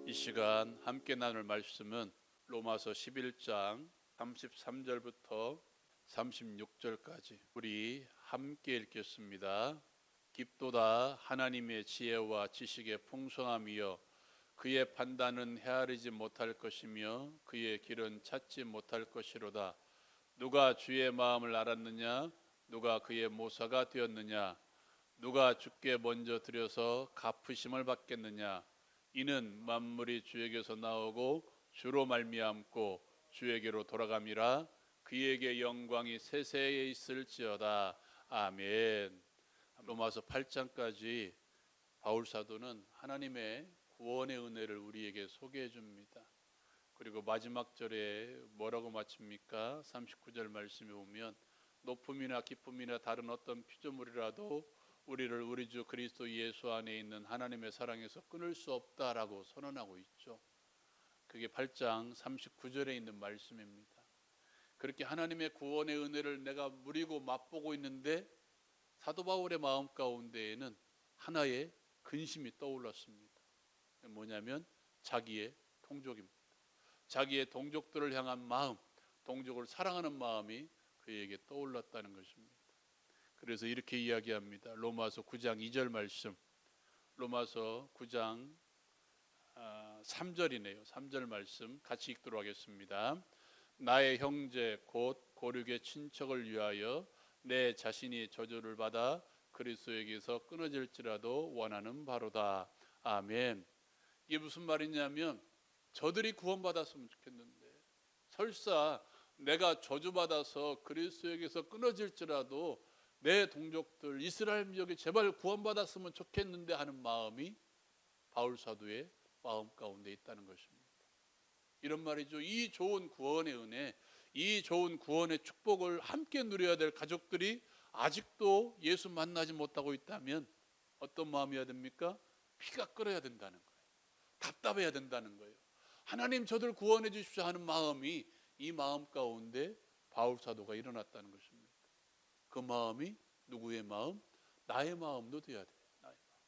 이 시간 함께 나눌 말씀은 로마서 11장 33절부터 36절까지 우리 함께 읽겠습니다. 깊도다 하나님의 지혜와 지식의 풍성함이여 그의 판단은 헤아리지 못할 것이며 그의 길은 찾지 못할 것이로다. 누가 주의 마음을 알았느냐? 누가 그의 모사가 되었느냐? 누가 주께 먼저 드려서 갚으심을 받겠느냐? 이는 만물이 주에게서 나오고 주로 말미암고 주에게로 돌아감이라. 그에게 영광이 세세에 있을지어다. 아멘. 로마서 8장까지 바울 사도는 하나님의 구원의 은혜를 우리에게 소개해 줍니다. 그리고 마지막 절에 뭐라고 마칩니까? 39절 말씀에 보면 높음이나 기쁨이나 다른 어떤 피조물이라도 우리를 우리 주 그리스도 예수 안에 있는 하나님의 사랑에서 끊을 수 없다라고 선언하고 있죠. 그게 8장 39절에 있는 말씀입니다. 그렇게 하나님의 구원의 은혜를 내가 누리고 맛보고 있는데 사도 바울의 마음 가운데에는 하나의 근심이 떠올랐습니다. 뭐냐면 자기의 동족입니다. 자기의 동족들을 향한 마음, 동족을 사랑하는 마음이 그에게 떠올랐다는 것입니다. 그래서 이렇게 이야기합니다. 로마서 9장 2절 말씀, 로마서 9장 3절이네요. 3절 말씀 같이 읽도록 하겠습니다. 나의 형제 곧 고륙의 친척을 위하여 내 자신이 저주를 받아 그리스도에게서 끊어질지라도 원하는 바로다. 아멘. 이게 무슨 말이냐면 저들이 구원받았으면 좋겠는데 설사 내가 저주받아서 그리스도에게서 끊어질지라도 내 동족들 이스라엘 민족이 제발 구원받았으면 좋겠는데 하는 마음이 바울 사도의 마음 가운데 있다는 것입니다. 이런 말이죠. 이 좋은 구원의 은혜, 이 좋은 구원의 축복을 함께 누려야 될 가족들이 아직도 예수 만나지 못하고 있다면 어떤 마음이어야 됩니까? 피가 끓어야 된다는 거예요. 답답해야 된다는 거예요. 하나님 저들 구원해 주십시오 하는 마음이 이 마음 가운데 바울 사도가 일어났다는 것입니다. 그 마음이 누구의 마음? 나의 마음도 돼야 돼요. 나의 마음.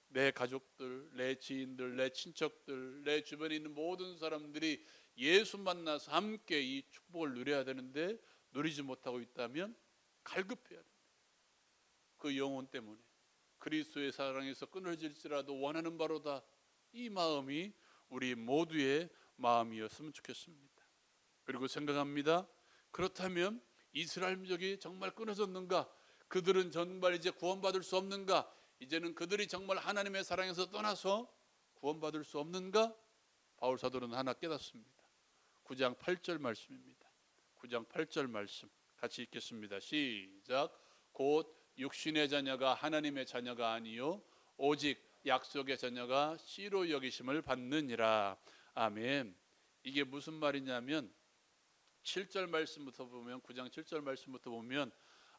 내 가족들, 내 지인들, 내 친척들, 내 주변에 있는 모든 사람들이 예수 만나서 함께 이 축복을 누려야 되는데 누리지 못하고 있다면 갈급해야 됩니다. 그 영혼 때문에 그리스도의 사랑에서 끊어질지라도 원하는 바로다. 이 마음이 우리 모두의 마음이었으면 좋겠습니다. 그리고 생각합니다. 그렇다면 이스라엘 민족이 정말 끊어졌는가? 그들은 정말 이제 구원받을 수 없는가? 이제는 그들이 정말 하나님의 사랑에서 떠나서 구원받을 수 없는가? 바울 사도는 하나 깨닫습니다. 9장 8절 말씀입니다. 9장 8절 말씀 같이 읽겠습니다. 시작. 곧 육신의 자녀가 하나님의 자녀가 아니요 오직 약속의 자녀가 씨로 여기심을 받느니라. 아멘. 이게 무슨 말이냐면 7절 말씀부터 보면 9장 7절 말씀부터 보면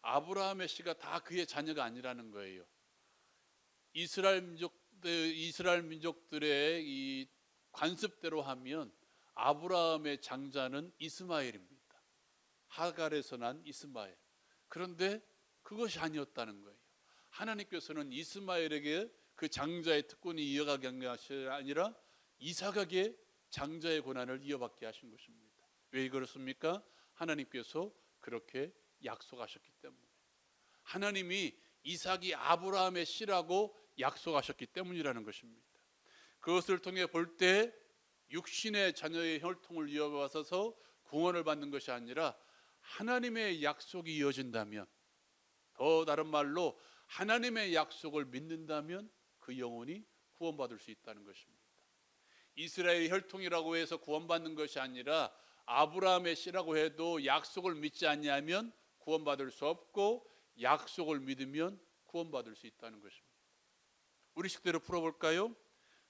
아브라함의 씨가 다 그의 자녀가 아니라는 거예요. 이스라엘 민족들의 이 관습대로 하면 아브라함의 장자는 이스마엘입니다. 하갈에서 난 이스마엘. 그런데 그것이 아니었다는 거예요. 하나님께서는 이스마엘에게 그 장자의 특권이 이어가게 한 것이 아니라 이삭에게 장자의 권한을 이어받게 하신 것입니다. 왜 그렇습니까? 하나님께서 그렇게 약속하셨기 때문에. 하나님이 이삭이 아브라함의 씨라고 약속하셨기 때문이라는 것입니다. 그것을 통해 볼 때 육신의 자녀의 혈통을 이어받아서 구원을 받는 것이 아니라 하나님의 약속이 이어진다면, 더 다른 말로 하나님의 약속을 믿는다면 그 영혼이 구원받을 수 있다는 것입니다. 이스라엘의 혈통이라고 해서 구원받는 것이 아니라 아브라함의 씨라고 해도 약속을 믿지 않냐면 구원받을 수 없고 약속을 믿으면 구원받을 수 있다는 것입니다. 우리 식대로 풀어볼까요?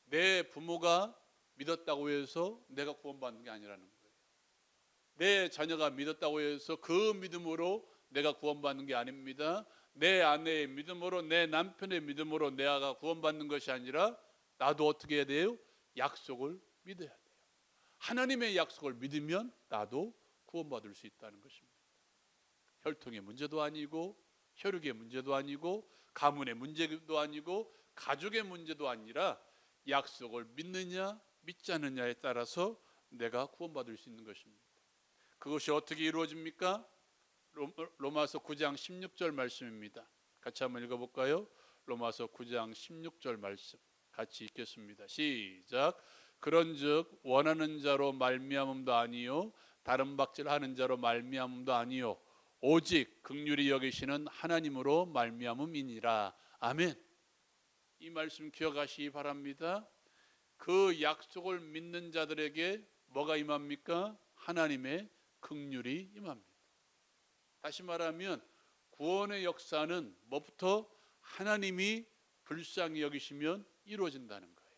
내 부모가 믿었다고 해서 내가 구원받는 게 아니라는 거예요. 내 자녀가 믿었다고 해서 그 믿음으로 내가 구원받는 게 아닙니다. 내 아내의 믿음으로, 내 남편의 믿음으로 내가 구원받는 것이 아니라 나도 어떻게 해야 돼요? 약속을 믿어야 돼요. 하나님의 약속을 믿으면 나도 구원받을 수 있다는 것입니다. 혈통의 문제도 아니고 혈육의 문제도 아니고 가문의 문제도 아니고 가족의 문제도 아니라 약속을 믿느냐 믿지 않느냐에 따라서 내가 구원받을 수 있는 것입니다. 그것이 어떻게 이루어집니까? 로마서 9장 16절 말씀입니다. 같이 한번 읽어볼까요? 로마서 9장 16절 말씀 같이 읽겠습니다. 시작. 그런즉 원하는 자로 말미암음도 아니요 다른 박질하는 자로 말미암음도 아니요 오직 긍휼히 여기시는 하나님으로 말미암음이니라. 아멘. 이 말씀 기억하시기 바랍니다. 그 약속을 믿는 자들에게 뭐가 임합니까? 하나님의 긍휼이 임합니다. 다시 말하면 구원의 역사는 뭐부터? 하나님이 불쌍히 여기시면 이루어진다는 거예요.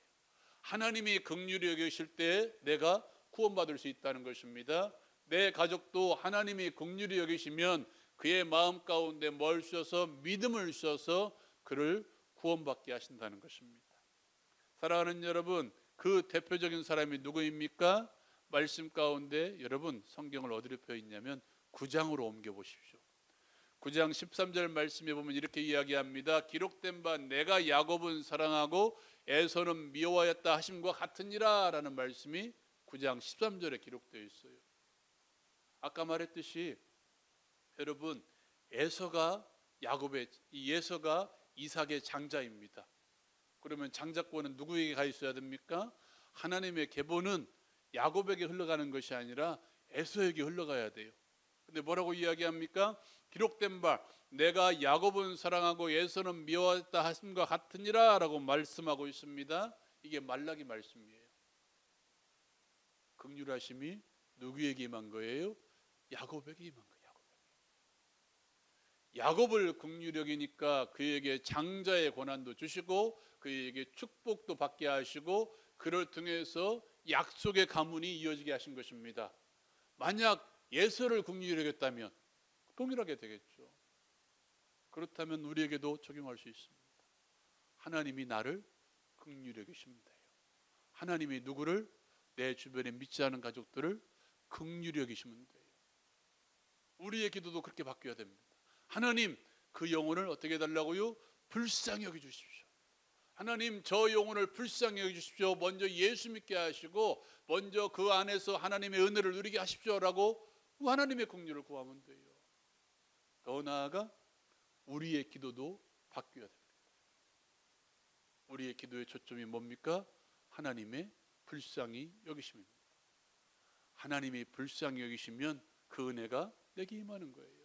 하나님이 긍휼히 여기실 때 내가 구원받을 수 있다는 것입니다. 내 가족도 하나님이 긍휼히 여기시면 그의 마음 가운데 뭘 주셔서 믿음을 주셔서 그를 구원받게 하신다는 것입니다. 사랑하는 여러분, 그 대표적인 사람이 누구입니까? 말씀 가운데 여러분 성경을 어디로 펴 있냐면 9장으로 옮겨 보십시오. 9장 13절 말씀에 보면 이렇게 이야기합니다. 기록된 바 내가 야곱은 사랑하고 에서는 미워하였다 하심과 같으니라 라는 말씀이 9장 13절에 기록되어 있어요. 아까 말했듯이 여러분 에서가 이삭의 장자입니다. 그러면 장자권은 누구에게 가 있어야 됩니까? 하나님의 계보는 야곱에게 흘러가는 것이 아니라 에서에게 흘러가야 돼요. 근데 뭐라고 이야기합니까? 기록된 바 내가 야곱은 사랑하고 에서는 미워했다 하심과 같으니라 라고 말씀하고 있습니다. 이게 말라기 말씀이에요. 긍휼하심이 누구에게 임한 거예요? 야곱에게 임한 거예요. 야곱을 긍휼히 여기니까 그에게 장자의 권한도 주시고 그에게 축복도 받게 하시고 그를 통해서 약속의 가문이 이어지게 하신 것입니다. 만약 에서를 긍휼히 여겼다면 동일하게 되겠죠. 그렇다면 우리에게도 적용할 수 있습니다. 하나님이 나를 긍휼히 여기시면 돼요. 하나님이 누구를? 내 주변에 믿지 않은 가족들을 긍휼히 여기시면 돼요. 우리의 기도도 그렇게 바뀌어야 됩니다. 하나님 그 영혼을 어떻게 해달라고요? 불쌍히 여겨주십시오. 하나님 저 영혼을 불쌍히 여겨주십시오. 먼저 예수 믿게 하시고 먼저 그 안에서 하나님의 은혜를 누리게 하십시오라고 하나님의 긍휼을 구하면 돼요. 더 나아가 우리의 기도도 바뀌어야 됩니다. 우리의 기도의 초점이 뭡니까? 하나님의 불쌍히 여기심입니다. 하나님이 불쌍히 여기시면 그 은혜가 내게 임하는 거예요.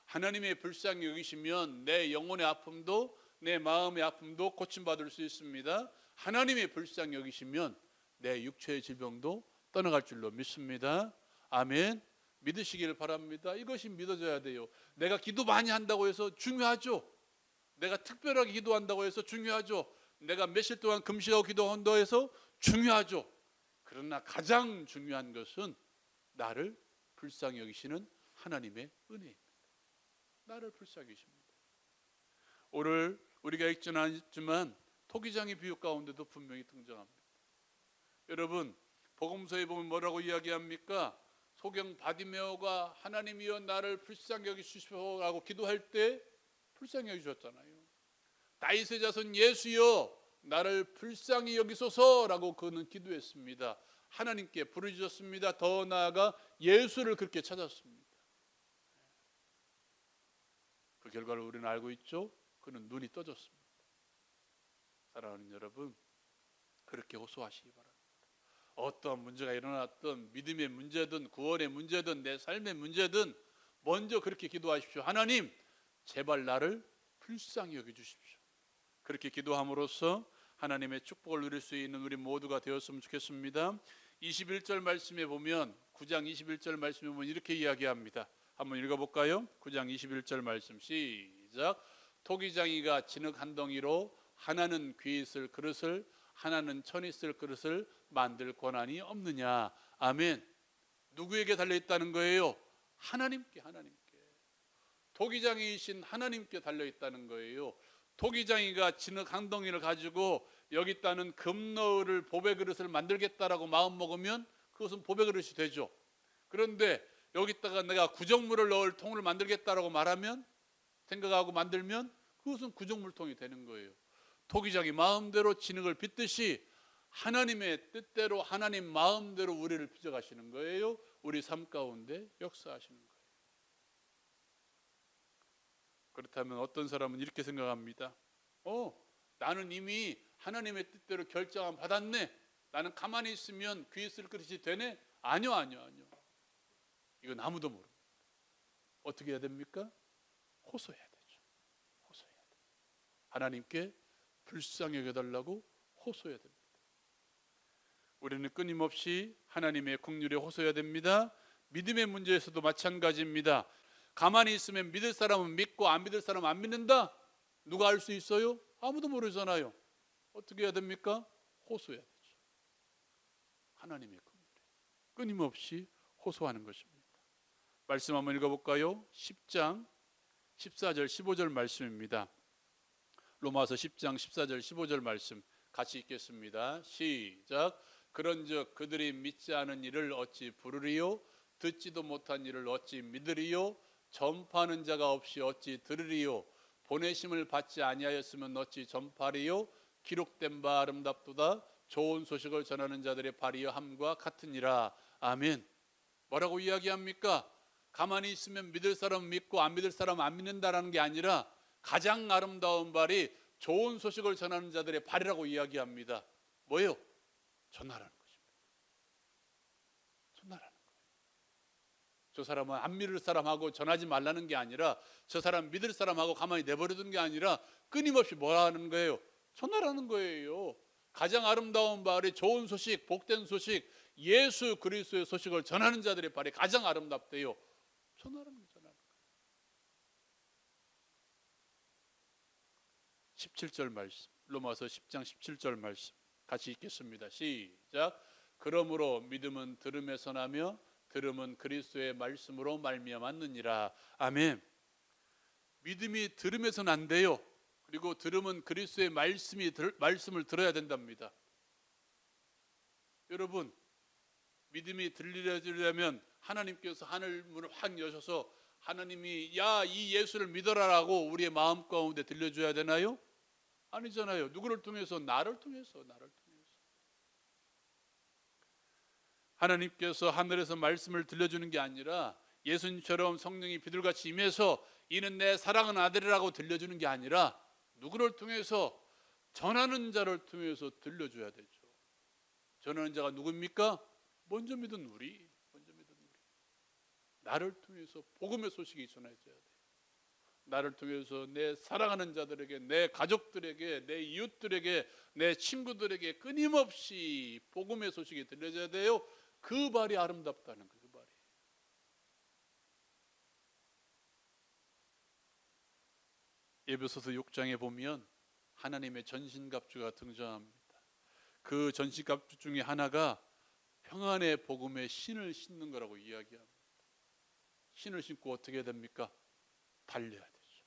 하나님의 불쌍히 여기시면 내 영혼의 아픔도 내 마음의 아픔도 고침받을 수 있습니다. 하나님의 불쌍히 여기시면 내 육체의 질병도 떠나갈 줄로 믿습니다. 아멘. 믿으시길 바랍니다. 이것이 믿어져야 돼요. 내가 기도 많이 한다고 해서 중요하죠. 내가 특별하게 기도한다고 해서 중요하죠. 내가 며칠 동안 금식하고 기도한다고 해서 중요하죠. 그러나 가장 중요한 것은 나를 불쌍히 여기시는 하나님의 은혜입니다. 나를 불쌍히 여기십니다. 오늘 우리가 읽지는 않았지만 토기장의 비유 가운데도 분명히 등장합니다. 여러분 복음서에 보면 뭐라고 이야기합니까? 소경 바디메오가 하나님이여 나를 불쌍히 여기시소서라고 기도할 때 불쌍히 여기셨잖아요. 다윗의 자손 예수여 나를 불쌍히 여기소서라고 그는 기도했습니다. 하나님께 부르짖었습니다. 더 나아가 예수를 그렇게 찾았습니다. 그 결과를 우리는 알고 있죠. 그는 눈이 떠졌습니다. 사랑하는 여러분 그렇게 호소하시기 바랍니다. 어떤 문제가 일어났든 믿음의 문제든 구원의 문제든 내 삶의 문제든 먼저 그렇게 기도하십시오. 하나님 제발 나를 불쌍히 여겨주십시오. 그렇게 기도함으로써 하나님의 축복을 누릴 수 있는 우리 모두가 되었으면 좋겠습니다. 21절 말씀에 보면 9장 21절 말씀에 보면 이렇게 이야기합니다. 한번 읽어볼까요? 9장 21절 말씀 시작. 토기장이가 진흙 한 덩이로 하나는 귀 있을 그릇을 하나는 천 있을 그릇을 만들 권한이 없느냐. 아멘. 누구에게 달려있다는 거예요? 하나님께. 토기장이신 하나님께 달려있다는 거예요. 토기장이가 진흙 한 덩이를 가지고 여기 있다는 금너를 보배 그릇을 만들겠다라고 마음먹으면 그것은 보배 그릇이 되죠. 그런데 여기다가 내가 구정물을 넣을 통을 만들겠다라고 말하면 생각하고 만들면 그것은 구정물통이 되는 거예요. 토기장이 마음대로 진흙을 빚듯이 하나님의 뜻대로 하나님 마음대로 우리를 빚어가시는 거예요. 우리 삶 가운데 역사하시는 거예요. 그렇다면 어떤 사람은 이렇게 생각합니다. 나는 이미 하나님의 뜻대로 결정을 받았네. 나는 가만히 있으면 귀 쓸 그릇이 되네. 아니요. 이건 아무도 모릅니다. 어떻게 해야 됩니까? 호소해야 되죠. 호소해야 돼요. 하나님께 불쌍히 여겨달라고 호소해야 됩니다. 우리는 끊임없이 하나님의 긍휼에 호소해야 됩니다. 믿음의 문제에서도 마찬가지입니다. 가만히 있으면 믿을 사람은 믿고 안 믿을 사람은 안 믿는다. 누가 알 수 있어요? 아무도 모르잖아요. 어떻게 해야 됩니까? 호소해야 되죠. 하나님의 긍휼에 끊임없이 호소하는 것입니다. 말씀 한번 읽어볼까요? 10장 14절 15절 말씀입니다. 로마서 10장 14절 15절 말씀 같이 읽겠습니다. 시작. 그런즉 그들이 믿지 않은 일을 어찌 부르리요? 듣지도 못한 일을 어찌 믿으리요? 전파하는 자가 없이 어찌 들으리요? 보내심을 받지 아니하였으면 어찌 전파리요? 기록된 바 아름답도다. 좋은 소식을 전하는 자들의 발이여 함과 같으니라. 아멘. 뭐라고 이야기합니까? 가만히 있으면 믿을 사람은 믿고 안 믿을 사람은 안 믿는다라는 게 아니라 가장 아름다운 발이 좋은 소식을 전하는 자들의 발이라고 이야기합니다. 뭐예요? 전하라는 것입니다. 전하라는 거예요. 저 사람은 안 믿을 사람하고 전하지 말라는 게 아니라 저 사람 믿을 사람하고 가만히 내버려두는 게 아니라 끊임없이 뭐라 하는 거예요? 전하라는 거예요. 가장 아름다운 발이 좋은 소식, 복된 소식, 예수 그리스도의 소식을 전하는 자들의 발이 가장 아름답대요. 전하라는 거예요. 17절 말씀, 로마서 10장 17절 말씀 같이 읽겠습니다. 시작. 그러므로 믿음은 들음에서 나며 들음은 그리스도의 말씀으로 말미암았느니라. 아멘. 믿음이 들음에서 난대요. 그리고 들음은 그리스도의 말씀을 들어야 된답니다. 여러분, 믿음이 들리려면 하나님께서 하늘 문을 확 여셔서 하나님이 야, 이 예수를 믿어라라고 우리의 마음 가운데 들려줘야 되나요? 아니잖아요. 누구를 통해서? 나를 통해서. 하나님께서 하늘에서 말씀을 들려주는 게 아니라 예수님처럼 성령이 비둘같이 임해서 이는 내 사랑하는 아들이라고 들려주는 게 아니라 누구를 통해서? 전하는 자를 통해서 들려줘야 되죠. 전하는 자가 누구입니까? 먼저 믿은 우리. 나를 통해서 복음의 소식이 전해져야 돼요. 나를 통해서 내 사랑하는 자들에게, 내 가족들에게, 내 이웃들에게, 내 친구들에게 끊임없이 복음의 소식이 들려져야 돼요. 그 발이 아름답다는 거예요. 그 발이. 에베소서 6장에 보면 하나님의 전신갑주가 등장합니다. 그 전신갑주 중에 하나가 평안의 복음의 신을 신는 거라고 이야기합니다. 신을 신고 어떻게 해야 됩니까? 달려야 되죠.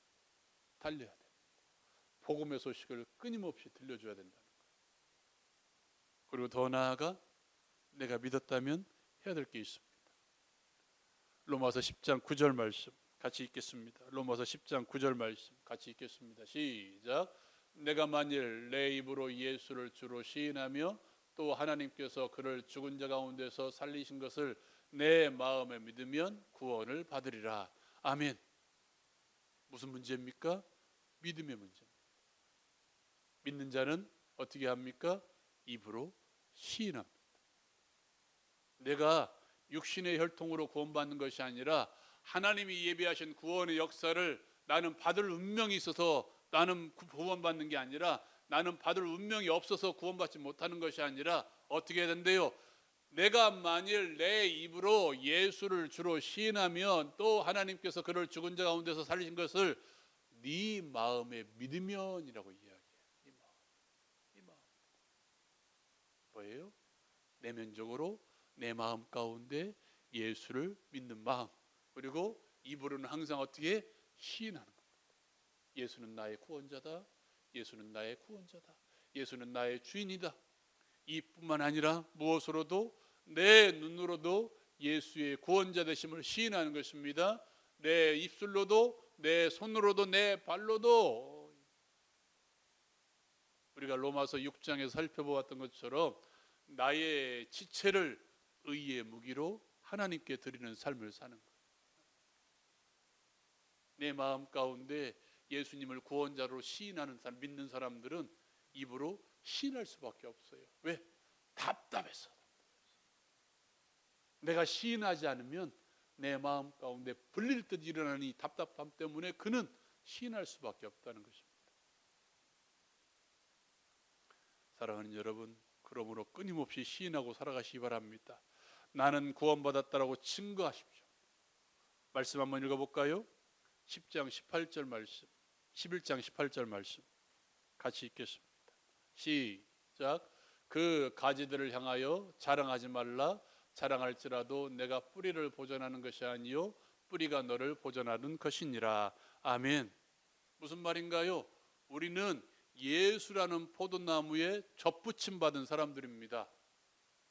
달려야 됩니다. 복음의 소식을 끊임없이 들려줘야 된다는 거예요. 그리고 더 나아가 내가 믿었다면 해야 될 게 있습니다. 로마서 10장 9절 말씀 같이 읽겠습니다. 로마서 10장 9절 말씀 같이 읽겠습니다. 시작. 내가 만일 내 입으로 예수를 주로 시인하며 또 하나님께서 그를 죽은 자 가운데서 살리신 것을 내 마음에 믿으면 구원을 받으리라. 아멘. 무슨 문제입니까? 믿음의 문제입니다. 믿는 자는 어떻게 합니까? 입으로 시인합니다. 내가 육신의 혈통으로 구원받는 것이 아니라 하나님이 예비하신 구원의 역사를 나는 받을 운명이 있어서 나는 구원받는 게 아니라 나는 받을 운명이 없어서 구원받지 못하는 것이 아니라 어떻게 해야 된대요? 내가 만일 내 입으로 예수를 주로 시인하면 또 하나님께서 그를 죽은 자 가운데서 살리신 것을 네 마음에 믿으면이라고 이야기해요. 네 마음. 뭐예요? 내면적으로 내 마음 가운데 예수를 믿는 마음. 그리고 입으로는 항상 어떻게 시인하는 겁니다. 예수는 나의 구원자다. 예수는 나의 구원자다. 예수는 나의 주인이다. 이뿐만 아니라 무엇으로도 내 눈으로도 예수의 구원자 되심을 시인하는 것입니다. 내 입술로도 내 손으로도 내 발로도. 우리가 로마서 6장에서 살펴보았던 것처럼 나의 지체를 의의 무기로 하나님께 드리는 삶을 사는 것. 내 마음 가운데 예수님을 구원자로 시인하는 사람, 믿는 사람들은 입으로 시인할 수밖에 없어요. 왜? 답답해서. 내가 시인하지 않으면 내 마음 가운데 불릴 듯 일어나는 이 답답함 때문에 그는 시인할 수밖에 없다는 것입니다. 사랑하는 여러분, 그러므로 끊임없이 시인하고 살아가시기 바랍니다. 나는 구원받았다라고 증거하십시오. 말씀 한번 읽어볼까요? 10장 18절 말씀, 11장 18절 말씀 같이 읽겠습니다. 시작. 그 가지들을 향하여 자랑하지 말라. 자랑할지라도 내가 뿌리를 보존하는 것이 아니요 뿌리가 너를 보존하는 것이니라. 아멘. 무슨 말인가요? 우리는 예수라는 포도나무에 접붙임 받은 사람들입니다.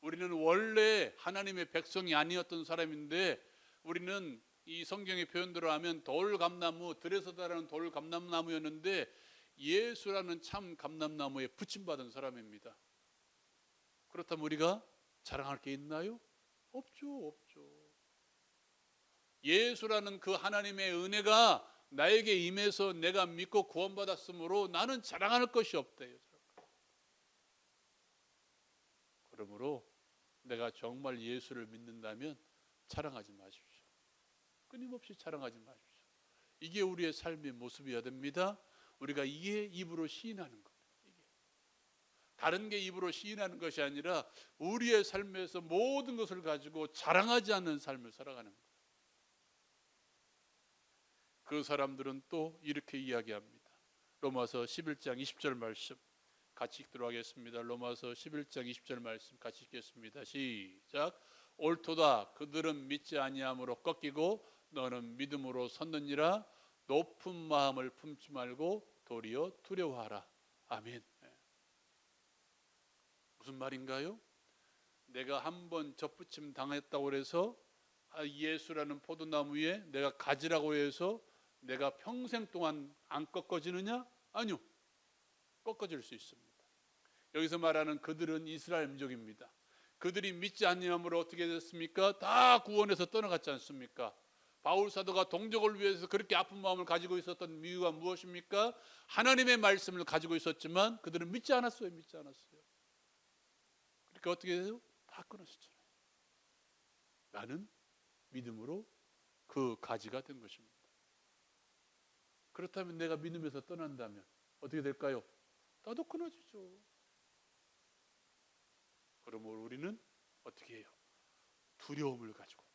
우리는 원래 하나님의 백성이 아니었던 사람인데, 우리는 이 성경의 표현대로 하면 돌감나무, 들에서 자라는 돌감나무였는데 예수라는 참 감람나무에 붙임 받은 사람입니다. 그렇다면 우리가 자랑할 게 있나요? 없죠. 예수라는 그 하나님의 은혜가 나에게 임해서 내가 믿고 구원받았으므로 나는 자랑할 것이 없대요. 그러므로 내가 정말 예수를 믿는다면 자랑하지 마십시오. 끊임없이 자랑하지 마십시오. 이게 우리의 삶의 모습이어야 됩니다. 우리가 이게 입으로 시인하는 것. 다른 게 입으로 시인하는 것이 아니라 우리의 삶에서 모든 것을 가지고 자랑하지 않는 삶을 살아가는 것. 그 사람들은 또 이렇게 이야기합니다. 로마서 11장 20절 말씀 같이 읽도록 하겠습니다. 로마서 11장 20절 말씀 같이 읽겠습니다. 시작. 옳도다. 그들은 믿지 아니함으로 꺾이고 너는 믿음으로 섰느니라. 높은 마음을 품지 말고 도리어 두려워하라. 아멘. 무슨 말인가요? 내가 한번 접붙임 당했다고 해서 예수라는 포도나무 위에 내가 가지라고 해서 내가 평생 동안 안 꺾어지느냐? 아니요. 꺾어질 수 있습니다. 여기서 말하는 그들은 이스라엘 민족입니다. 그들이 믿지 않으므로 어떻게 됐습니까? 다 구원에서 떠나갔지 않습니까? 바울 사도가 동족을 위해서 그렇게 아픈 마음을 가지고 있었던 이유가 무엇입니까? 하나님의 말씀을 가지고 있었지만 그들은 믿지 않았어요. 그러니까 어떻게 해요? 다 끊어졌잖아요. 나는 믿음으로 그 가지가 된 것입니다. 그렇다면 내가 믿음에서 떠난다면 어떻게 될까요? 나도 끊어지죠. 그러므로 우리는 어떻게 해요? 두려움을 가지고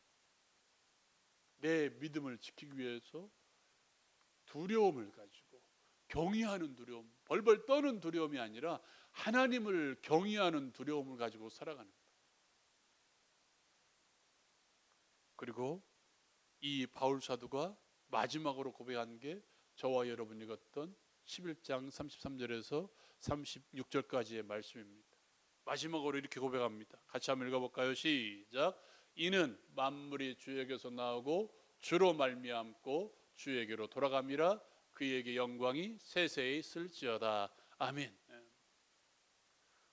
내 믿음을 지키기 위해서 두려움을 가지고 경외하는 두려움, 벌벌 떠는 두려움이 아니라 하나님을 경외하는 두려움을 가지고 살아가는 거예요. 그리고 이 바울 사도가 마지막으로 고백한 게 저와 여러분이 읽었던 11장 33절에서 36절까지의 말씀입니다. 마지막으로 이렇게 고백합니다. 같이 한번 읽어볼까요? 시작. 이는 만물이 주에게서 나오고 주로 말미암고 주에게로 돌아감이라. 그에게 영광이 세세히 있을지어다. 아멘.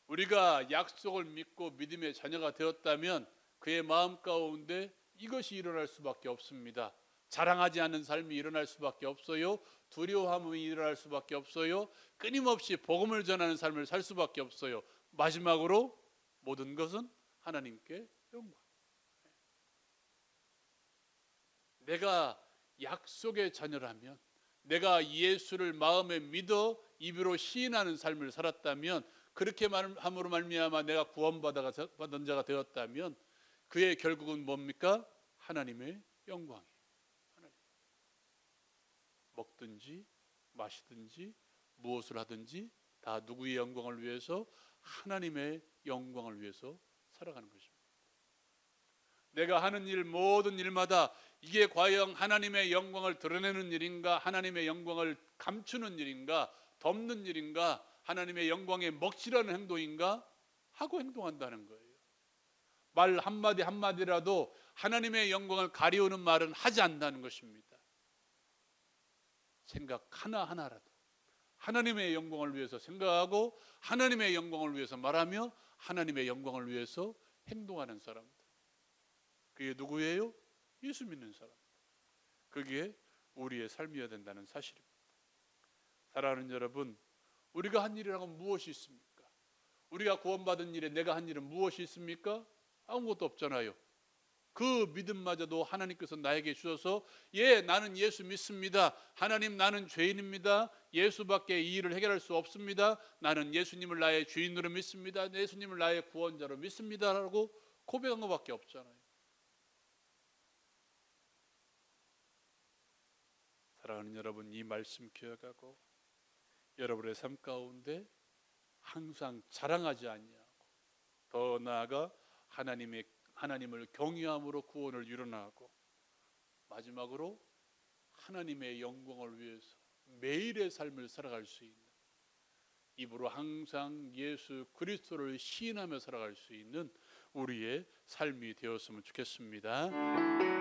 우리가 약속을 믿고 믿음의 자녀가 되었다면 그의 마음 가운데 이것이 일어날 수밖에 없습니다. 자랑하지 않는 삶이 일어날 수밖에 없어요. 두려워함이 일어날 수밖에 없어요. 끊임없이 복음을 전하는 삶을 살 수밖에 없어요. 마지막으로 모든 것은 하나님께 영광. 내가 약속의 자녀라면, 내가 예수를 마음에 믿어 입으로 시인하는 삶을 살았다면, 그렇게 함으로 말미암아 내가 구원받은 자가 되었다면 그의 결국은 뭡니까? 하나님의 영광이에요. 먹든지 마시든지 무엇을 하든지 다 누구의 영광을 위해서? 하나님의 영광을 위해서 살아가는 것입니다. 내가 하는 일, 모든 일마다 이게 과연 하나님의 영광을 드러내는 일인가, 하나님의 영광을 감추는 일인가, 덮는 일인가, 하나님의 영광에 먹칠하는 행동인가 하고 행동한다는 거예요. 말 한마디 한마디라도 하나님의 영광을 가리우는 말은 하지 않는다는 것입니다. 생각 하나하나라도 하나님의 영광을 위해서 생각하고 하나님의 영광을 위해서 말하며 하나님의 영광을 위해서 행동하는 사람들. 그게 누구예요? 예수 믿는 사람. 그게 우리의 삶이어야 된다는 사실입니다. 사랑하는 여러분, 우리가 한 일이라고 무엇이 있습니까? 우리가 구원받은 일에 내가 한 일은 무엇이 있습니까? 아무것도 없잖아요. 그 믿음마저도 하나님께서 나에게 주셔서 나는 예수 믿습니다. 하나님, 나는 죄인입니다. 예수밖에 이 일을 해결할 수 없습니다. 나는 예수님을 나의 주인으로 믿습니다. 예수님을 나의 구원자로 믿습니다 라고 고백한 것밖에 없잖아요. 사랑하는 여러분, 이 말씀 기억하고 여러분의 삶 가운데 항상 자랑하지 아니하고 더 나아가 하나님을 경외함으로 구원을 이뤄나가고 마지막으로 하나님의 영광을 위해서 매일의 삶을 살아갈 수 있는, 입으로 항상 예수 그리스도를 시인하며 살아갈 수 있는 우리의 삶이 되었으면 좋겠습니다.